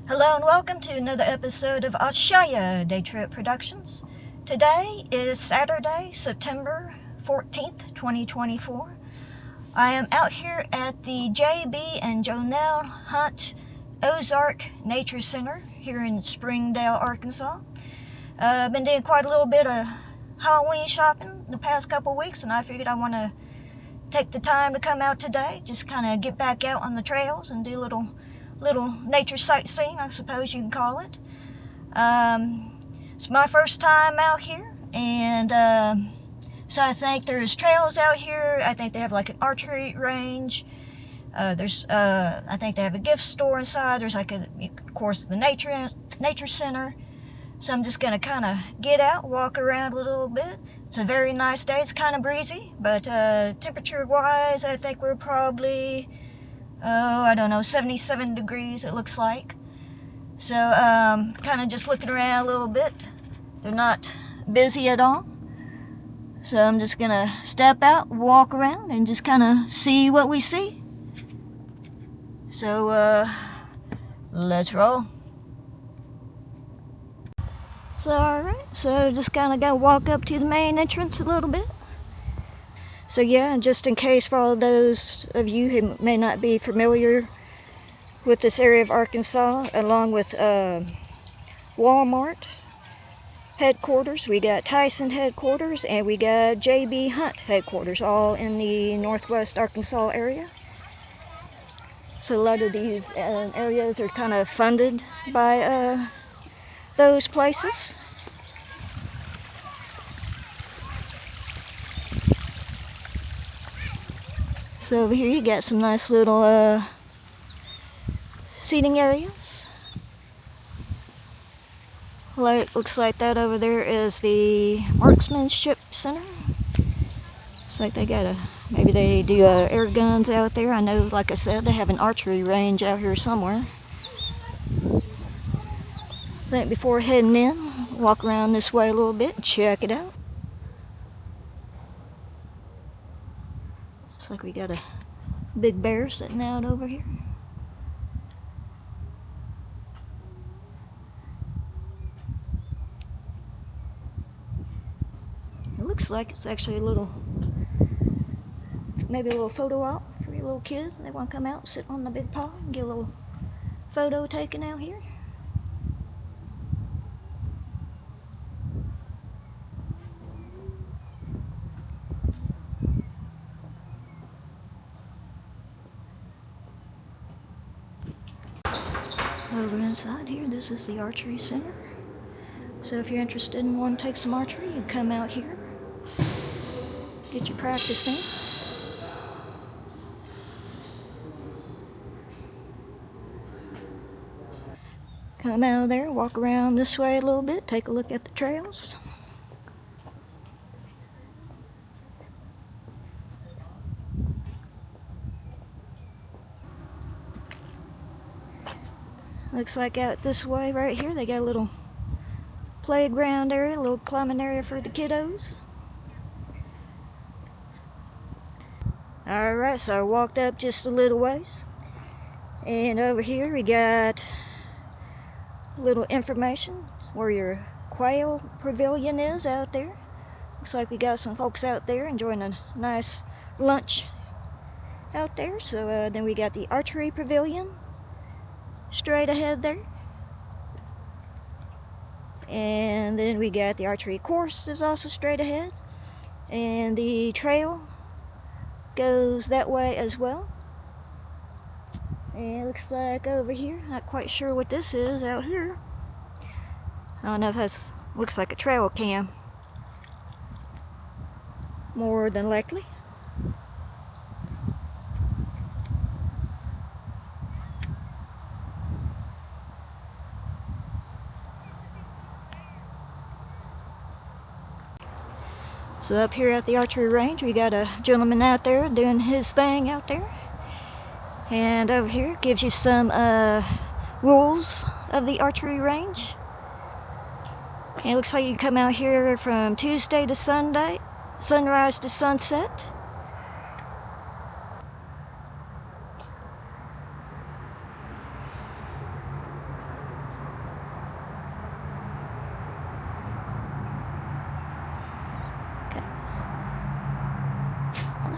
Hello and welcome to another episode of Ashaya Day Trip Productions. Today is Saturday, September 14th, 2024. I am out here at the J.B. and Johnelle Hunt Ozark Nature Center here in Springdale, Arkansas. I've been doing quite a little bit of Halloween shopping the past couple weeks, and I figured I want to take the time to come out today, just kind of get back out on the trails and do a little nature sightseeing, I suppose you can call it. It's my first time out here, and so I think there's trails out here. I think they have like an archery range. I think they have a gift store inside. There's like of course, the nature center. So I'm just gonna kind of get out, walk around a little bit. It's a very nice day. It's kind of breezy, but temperature-wise, I think we're probably 77 degrees it looks like. So kind of just looking around a little bit. They're not busy at all. So I'm just gonna step out, walk around, and just kind of see what we see. So let's roll. So alright, so just kind of gotta walk up to the main entrance a little bit. So yeah, just in case for all those of you who may not be familiar with this area of Arkansas, along with Walmart headquarters, we got Tyson headquarters, and we got J.B. Hunt headquarters, all in the northwest Arkansas area. So a lot of these areas are kind of funded by those places. So over here you got some nice little seating areas. Looks like that over there is the Marksmanship Center. Looks like they got maybe they do air guns out there. I know, like I said, they have an archery range out here somewhere. I think before heading in, walk around this way a little bit and check it out. Looks like we got a big bear sitting out over here. It looks like it's actually maybe a little photo op for your little kids. They want to come out and sit on the big paw and get a little photo taken out here. Over inside here, this is the archery center. So if you're interested in wanting to take some archery, you come out here, get your practice in. Come out of there, walk around this way a little bit, take a look at the trails. Looks like out this way right here, they got a little playground area, a little climbing area for the kiddos. Alright, so I walked up just a little ways. And over here we got a little information where your quail pavilion is out there. Looks like we got some folks out there enjoying a nice lunch out there. So then we got the archery pavilion straight ahead there, and then we got the archery course is also straight ahead, and the trail goes that way as well. And it looks like over here, not quite sure what this is out here. I don't know if that looks like a trail cam, more than likely. So up here at the archery range, we got a gentleman out there doing his thing out there. And over here gives you some rules of the archery range. And it looks like you can come out here from Tuesday to Sunday, sunrise to sunset.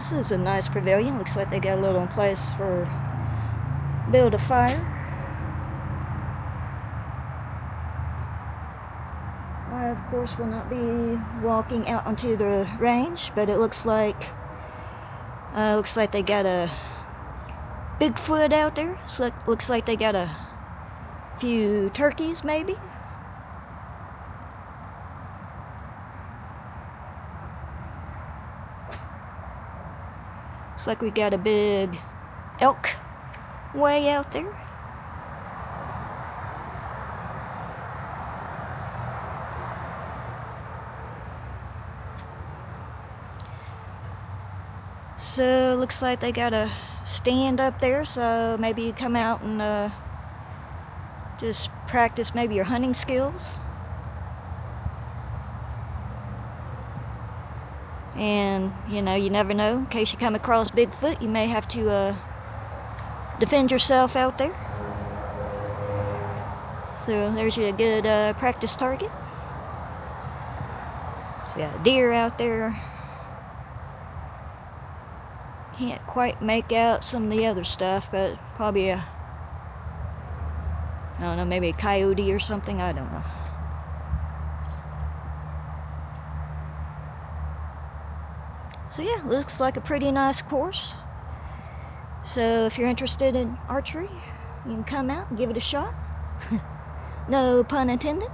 This is a nice pavilion. Looks like they got a little place for build a fire. I, of course, will not be walking out onto the range, but it looks like they got a Bigfoot out there. So looks like they got a few turkeys, maybe. Looks like we got a big elk way out there. So looks like they got a stand up there, so maybe you come out and just practice maybe your hunting skills. And you know, you never know, in case you come across Bigfoot, you may have to defend yourself out there. So there's your good practice target. So got a deer out there. Can't quite make out some of the other stuff, but probably I don't know, maybe a coyote or something, I don't know. So yeah, looks like a pretty nice course. So if you're interested in archery, you can come out and give it a shot. No pun intended.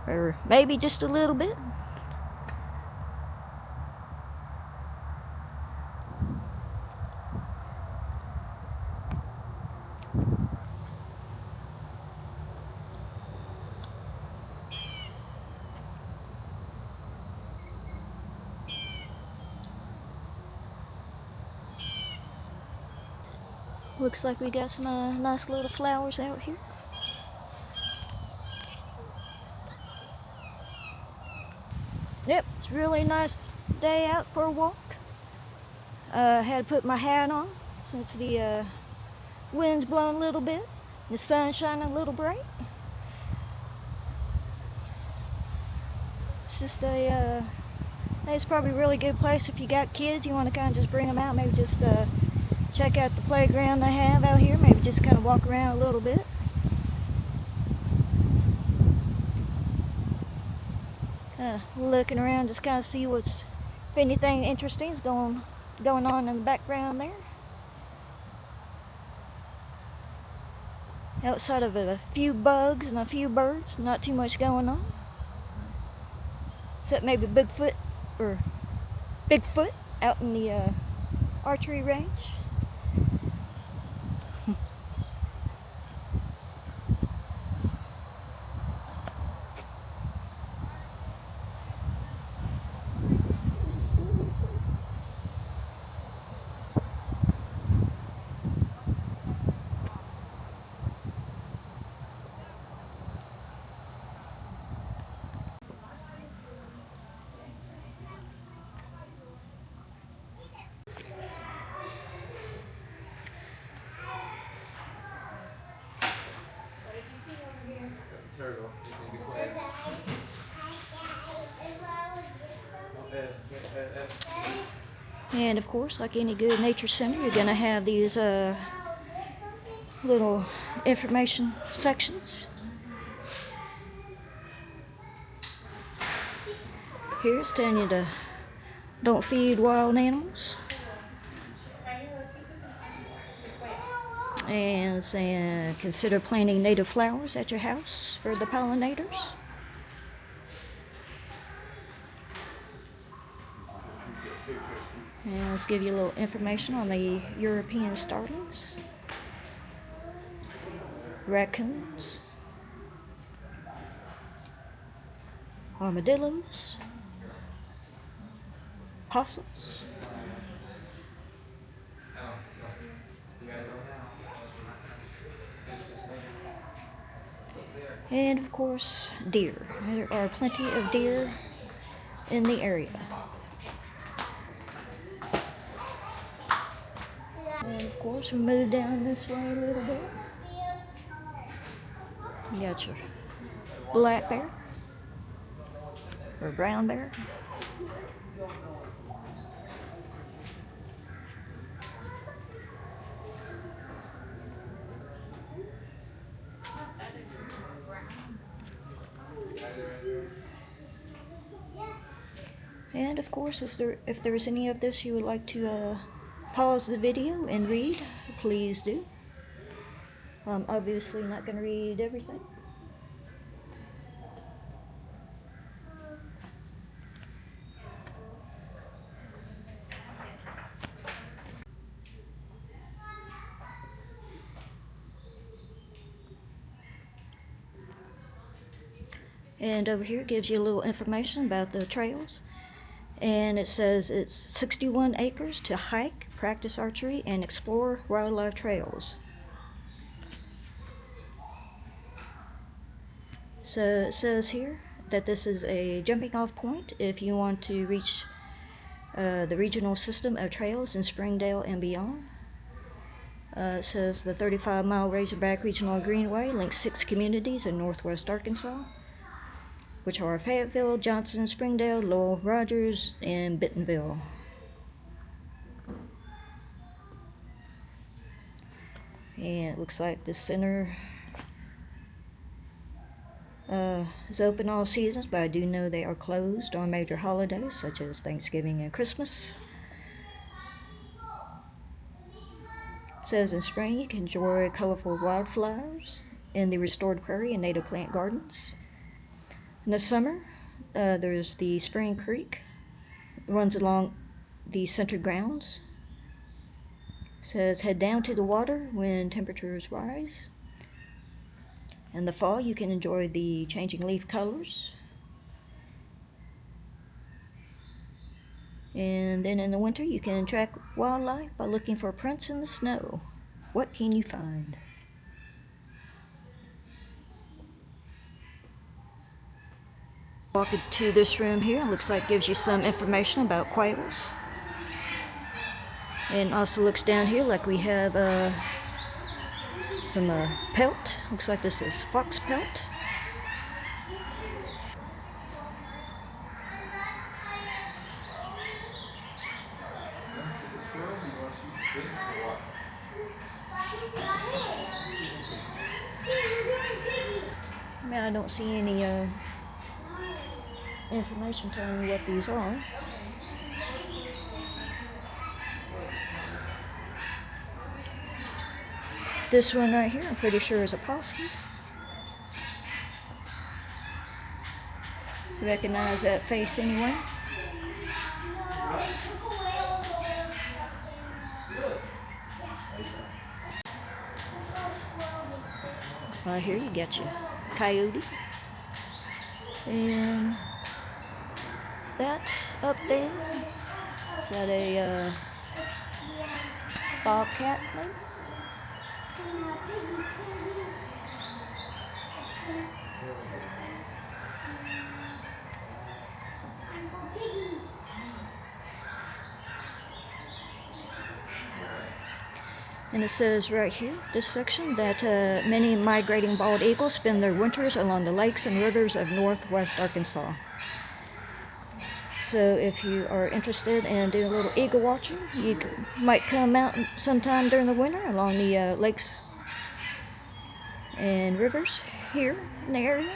Or maybe just a little bit. Looks like we got some nice little flowers out here. Yep, it's a really nice day out for a walk. Had to put my hat on since the wind's blowing a little bit. The sun's shining a little bright. It's just I think it's probably a really good place if you got kids. You want to kind of just bring them out, maybe just check out the playground they have out here. Maybe just kind of walk around a little bit. Looking around, just kind of see if anything interesting is going on in the background there. Outside of a few bugs and a few birds, not too much going on. Except maybe Bigfoot out in the archery range. Turtle. And of course, like any good nature center, you're going to have these little information sections. Here it's telling you to don't feed wild animals. And saying consider planting native flowers at your house for the pollinators. And let's give you a little information on the European starlings, raccoons, armadillos, possums, and of course deer. There are plenty of deer in the area. And of course we move down this way a little bit. You got your black bear or brown bear. And of course, if there's any of this you would like to pause the video and read, please do. I'm obviously not going to read everything. And over here gives you a little information about the trails. And it says it's 61 acres to hike, practice archery, and explore wildlife trails. So it says here that this is a jumping off point if you want to reach the regional system of trails in Springdale and beyond. It says the 35-mile Razorback Regional Greenway links 6 communities in northwest Arkansas, which are Fayetteville, Johnson, Springdale, Lowell, Rogers, and Bentonville. And it looks like the center is open all seasons, but I do know they are closed on major holidays such as Thanksgiving and Christmas. It says in spring you can enjoy colorful wildflowers in the restored prairie and native plant gardens. In the summer, there's the Spring Creek. It runs along the center grounds. It says head down to the water when temperatures rise. In the fall, you can enjoy the changing leaf colors. And then in the winter, you can track wildlife by looking for prints in the snow. What can you find? Walk into this room here. It looks like it gives you some information about quails. And also looks down here like we have some pelt. Looks like this is fox pelt. I mean, I don't see any information telling me what these are. This one right here, I'm pretty sure is a possum. Recognize that face anyway? Here you get your coyote. And that up there, is that a bobcat maybe? And it says right here, this section, that many migrating bald eagles spend their winters along the lakes and rivers of northwest Arkansas. So if you are interested in doing a little eagle watching, you might come out sometime during the winter along the lakes and rivers here in the area.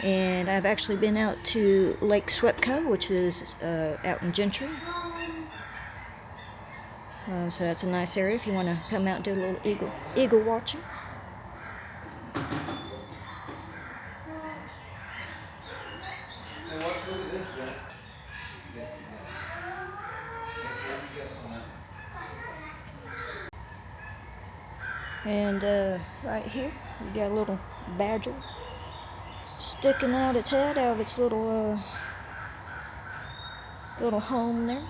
And I've actually been out to Lake Swepco, which is out in Gentry. So that's a nice area if you want to come out and do a little eagle watching. And right here, we got a little badger sticking out its head out of its little home there.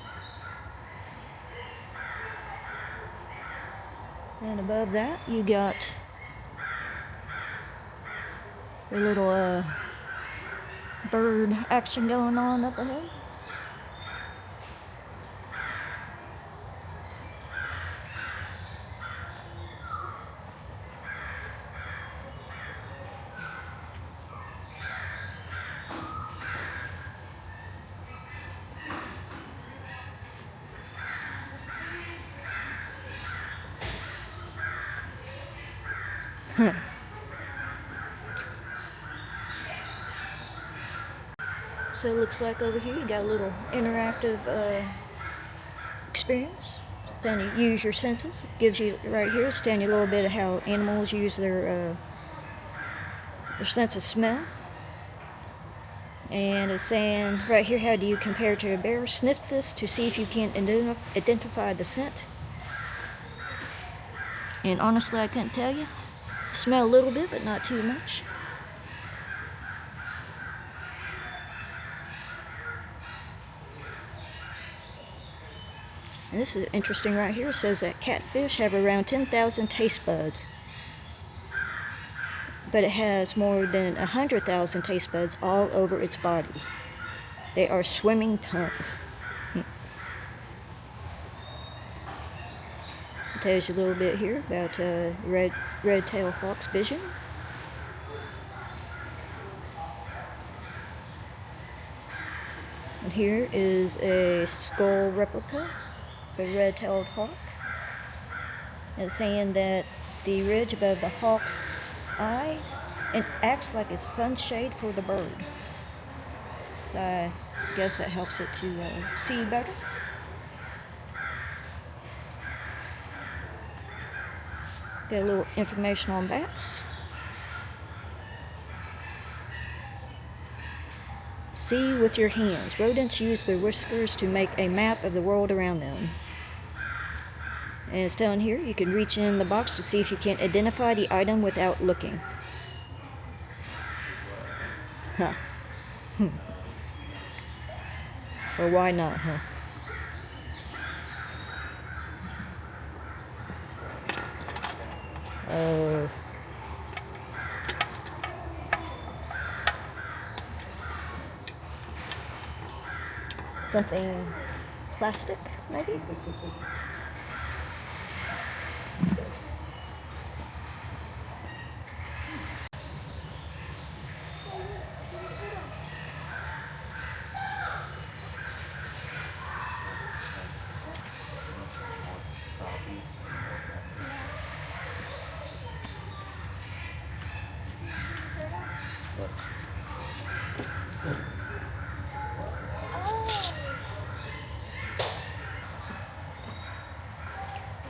And above that, you got a little bird action going on up ahead. So it looks like over here you got a little interactive experience. Then you use your senses. It gives you right here, it's telling you a little bit of how animals use their sense of smell. And it's saying right here, how do you compare to a bear? Sniff this to see if you can identify the scent. And honestly, I couldn't tell you. Smell a little bit, but not too much. And this is interesting right here. It says that catfish have around 10,000 taste buds. But it has more than 100,000 taste buds all over its body. They are swimming tongues. It tells you a little bit here about red-tailed hawk's vision. And here is a skull replica of a red-tailed hawk. And it's saying that the ridge above the hawk's eyes, it acts like a sunshade for the bird. So I guess that helps it to see better. Got a little information on bats. See with your hands. Rodents use their whiskers to make a map of the world around them. And it's down here, you can reach in the box to see if you can identify the item without looking. Huh. Or why not, huh? Something plastic, maybe?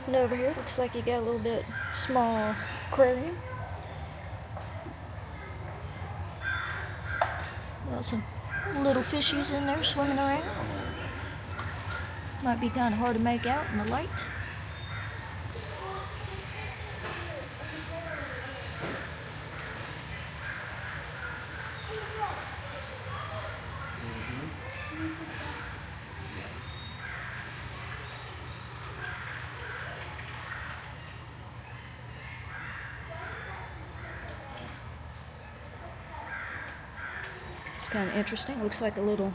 And over here, looks like you got a little bit small aquarium. Got some little fishies in there swimming around. Might be kind of hard to make out in the light. It's kind of interesting. Looks like a little,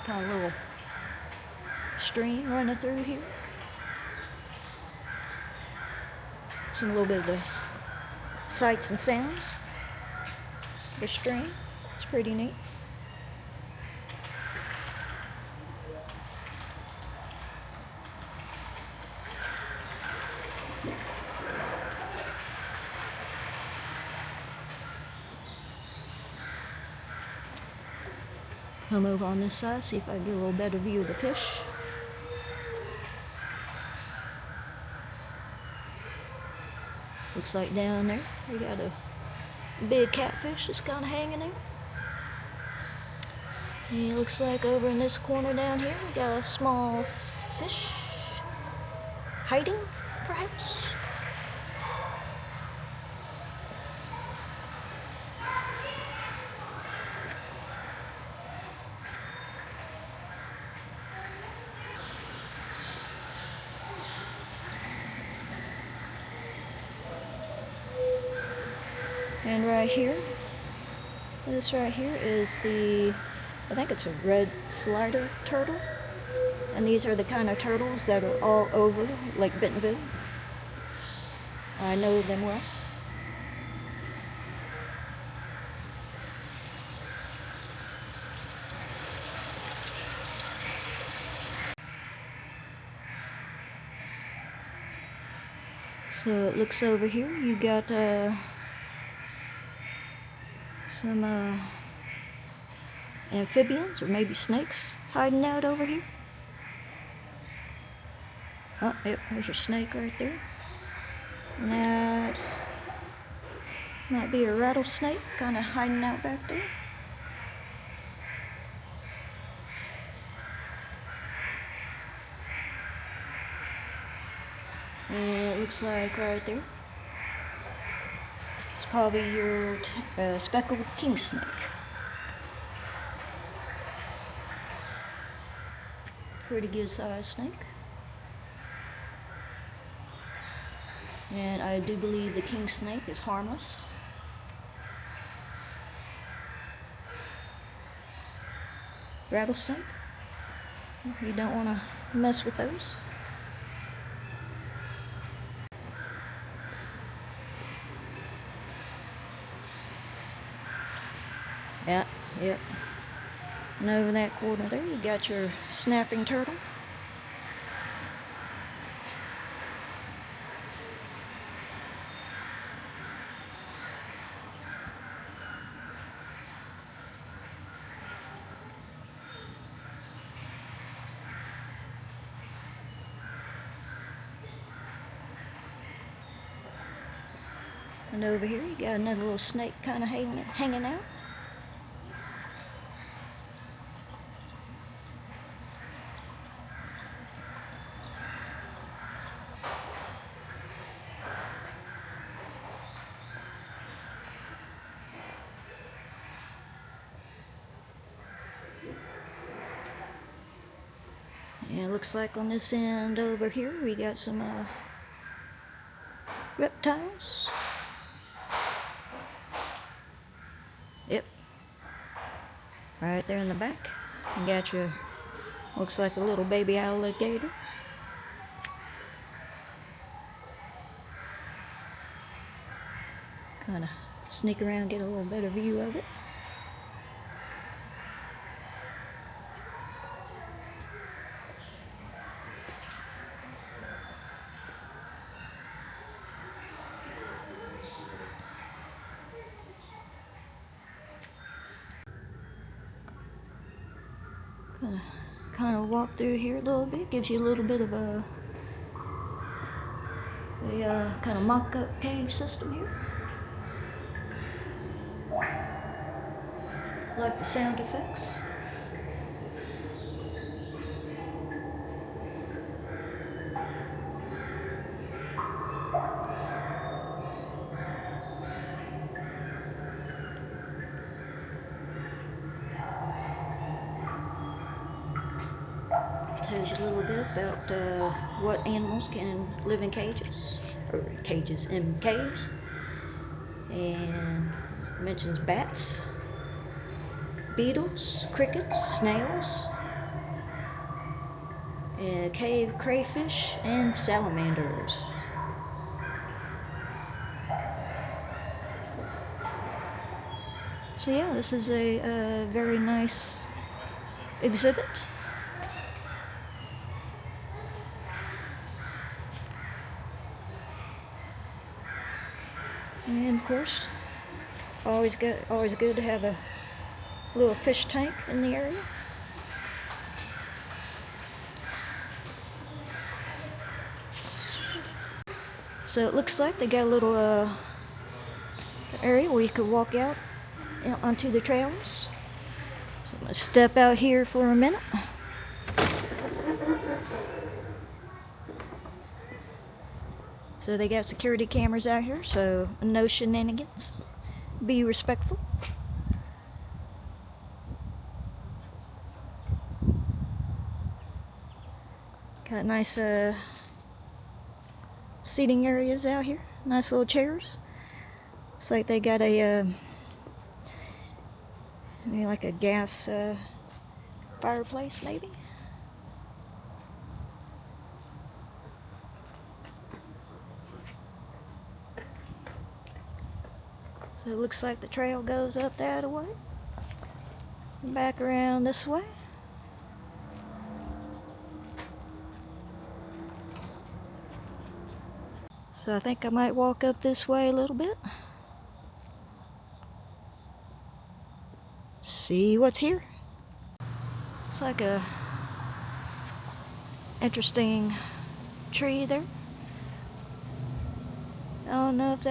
kind of little stream running through here. Some little bit of the sights and sounds. The stream. It's pretty neat. I'll move on this side, see if I can get a little better view of the fish. Looks like down there we got a big catfish that's kind of hanging there. And it looks like over in this corner down here we got a small fish hiding, perhaps. And right here, this right here is the, I think it's a red slider turtle. And these are the kind of turtles that are all over Lake Bentonville. I know them well. So it looks over here, you got some some amphibians or maybe snakes hiding out over here. Oh, yep, there's a snake right there. And that might be a rattlesnake kind of hiding out back there. And it looks like right there, it's probably your speckled king snake. Pretty good sized snake. And I do believe the king snake is harmless. Rattlesnake, you don't want to mess with those. Yeah, yep. And over that corner there, you got your snapping turtle. And over here, you got another little snake kind of hanging out. Yeah, it looks like on this end over here, we got some reptiles. Yep. Right there in the back, you got your, looks like a little baby alligator. Kind of sneak around, get a little better view of it. Kind of walk through here a little bit, gives you a little bit of a kind of mock-up cave system here. Like the sound effects. Tells you a little bit about what animals can live in cages, in caves, and it mentions bats, beetles, crickets, snails, and cave crayfish, and salamanders. So yeah, this is a very nice exhibit. And of course, always good to have a little fish tank in the area. So it looks like they got a little area where you could walk out onto the trails. So I'm gonna step out here for a minute. So they got security cameras out here, so no shenanigans. Be respectful. Got nice seating areas out here. Nice little chairs. Looks like they got a maybe like a gas fireplace maybe. So it looks like the trail goes up that way, back around this way. So I think I might walk up this way a little bit. see what's here. It's like a interesting tree there. I don't know if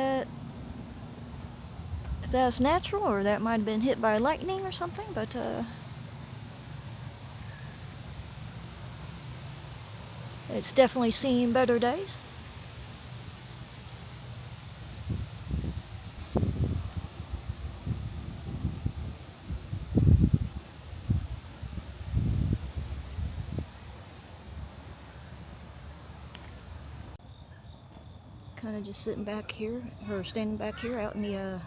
that's natural or that might have been hit by lightning or something, but it's definitely seen better days. Kind of just sitting back here, or standing back here out in the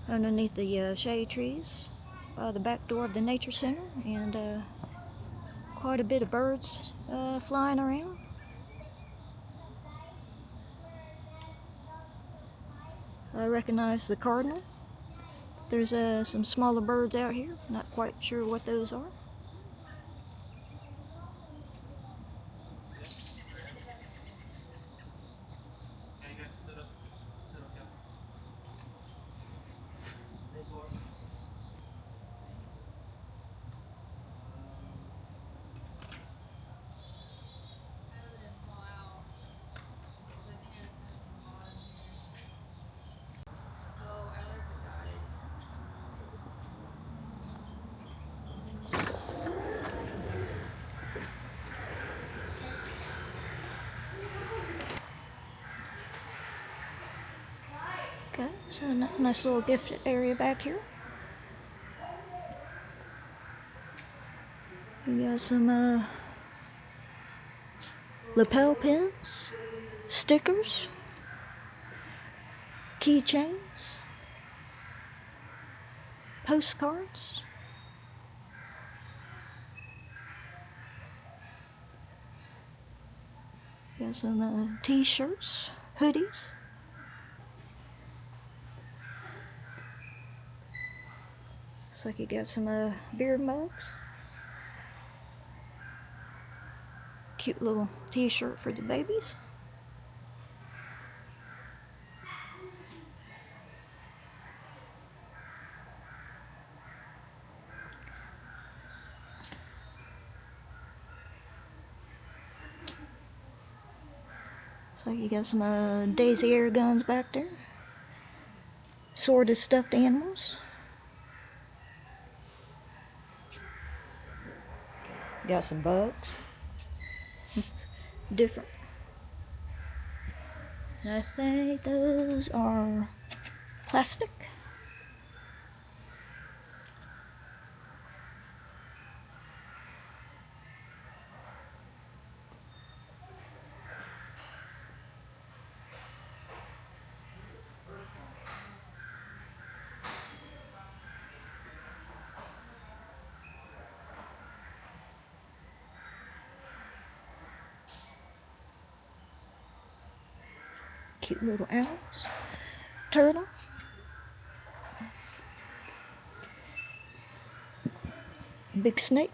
underneath the shade trees by the back door of the nature center, and quite a bit of birds flying around. I recognize the cardinal. There's some smaller birds out here, not quite sure what those are. Okay, so a nice little gift area back here. We got some lapel pins, stickers, keychains, postcards. Got some t-shirts, hoodies. Looks like you got some beer mugs. Cute little t-shirt for the babies. So you got some daisy air guns back there. Assorted stuffed animals. Got some bugs. Different. And I think those are plastic. Cute little owls. Turtle. Big snake.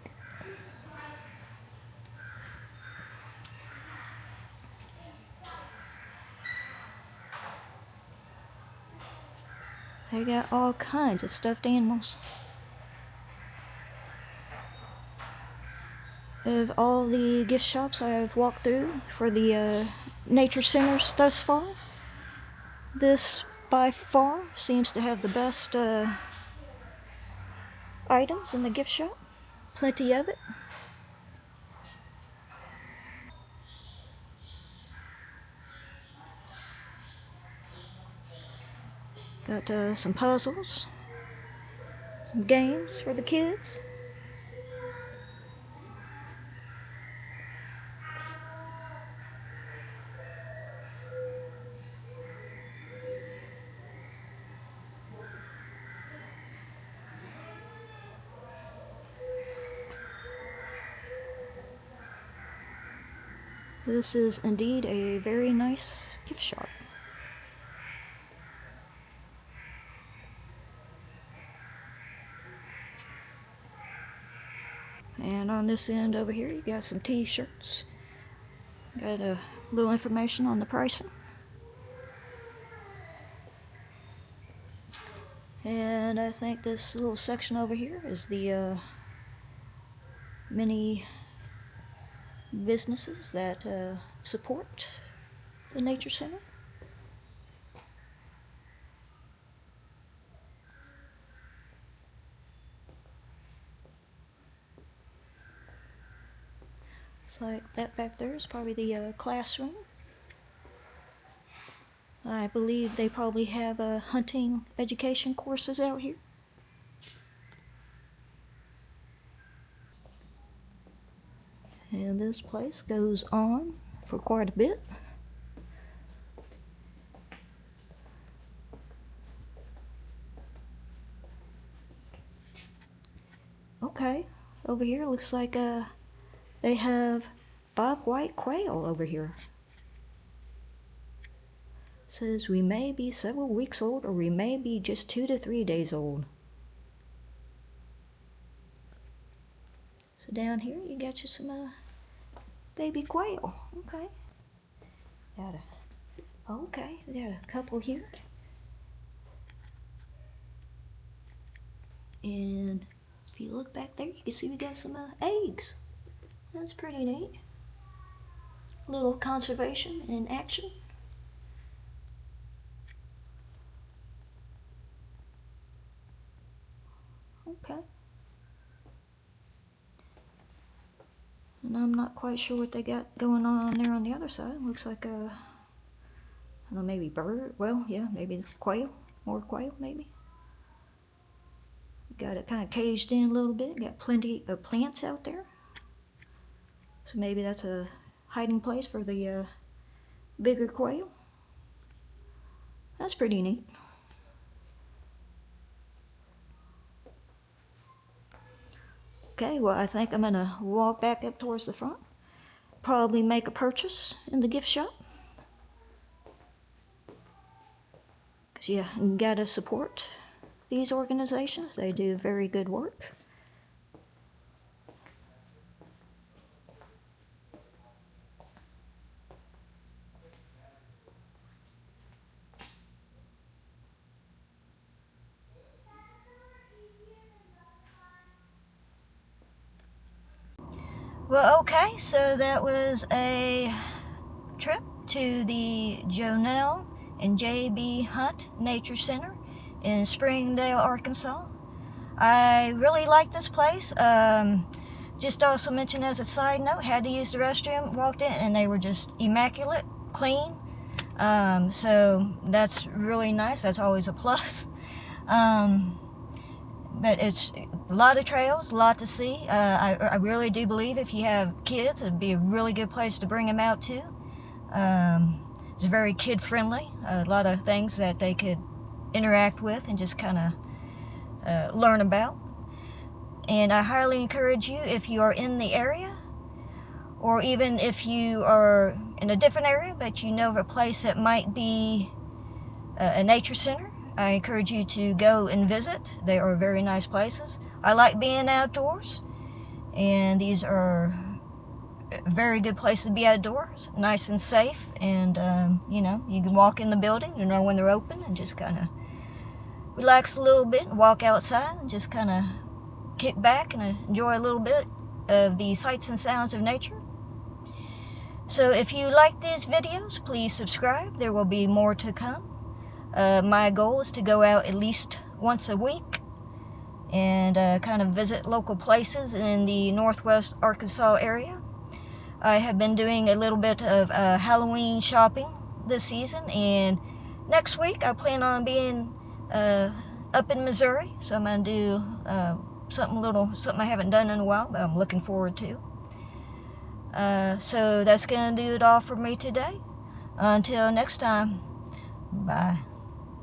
They got all kinds of stuffed animals. Of all the gift shops I've walked through for the nature centers thus far, this by far seems to have the best items in the gift shop. Plenty of it. Got some puzzles, some games for the kids. This is indeed a very nice gift shop. And on this end over here, you got some t-shirts. Got a little information on the pricing. And I think this little section over here is the many businesses that support the Nature Center. Looks like that back there is probably the classroom. I believe they probably have hunting education courses out here. And this place goes on for quite a bit. Okay, over here looks like they have bobwhite quail over here. Says we may be several weeks old or we may be just 2 to 3 days old. So down here you got you some baby quail. Okay. We got a couple here. And if you look back there, you can see we got some eggs. That's pretty neat. Little conservation in action. Okay. And I'm not quite sure what they got going on there on the other side. Looks like I don't know, maybe bird. Well, yeah, maybe quail. More quail, maybe. Got it kind of caged in a little bit. Got plenty of plants out there. So maybe that's a hiding place for the bigger quail. That's pretty neat. Okay, well, I think I'm gonna walk back up towards the front. Probably make a purchase in the gift shop. Because you gotta support these organizations. They do very good work. Well, okay, so that was a trip to the Johnelle and J.B. Hunt Nature Center in Springdale, Arkansas. I really like this place. Just also mention as a side note, had to use the restroom, walked in, and they were just immaculate, clean. So that's really nice. That's always a plus. But it's a lot of trails, a lot to see. I really do believe if you have kids, it'd be a really good place to bring them out to. It's very kid-friendly. A lot of things that they could interact with and just kind of learn about. And I highly encourage you, if you are in the area, or even if you are in a different area, but you know of a place that might be a nature center, I encourage you to go and visit. They are very nice places. I like being outdoors, and these are very good places to be outdoors, nice and safe, and you know, you can walk in the building, you know when they're open, and just kind of relax a little bit and walk outside and just kind of kick back and enjoy a little bit of the sights and sounds of nature. So if you like these videos, please subscribe. There will be more to come. My goal is to go out at least once a week and kind of visit local places in the northwest Arkansas area. I have been doing a little bit of Halloween shopping this season, and next week I plan on being up in Missouri, so I'm going to do something I haven't done in a while, but I'm looking forward to. So that's going to do it all for me today. Until next time, bye.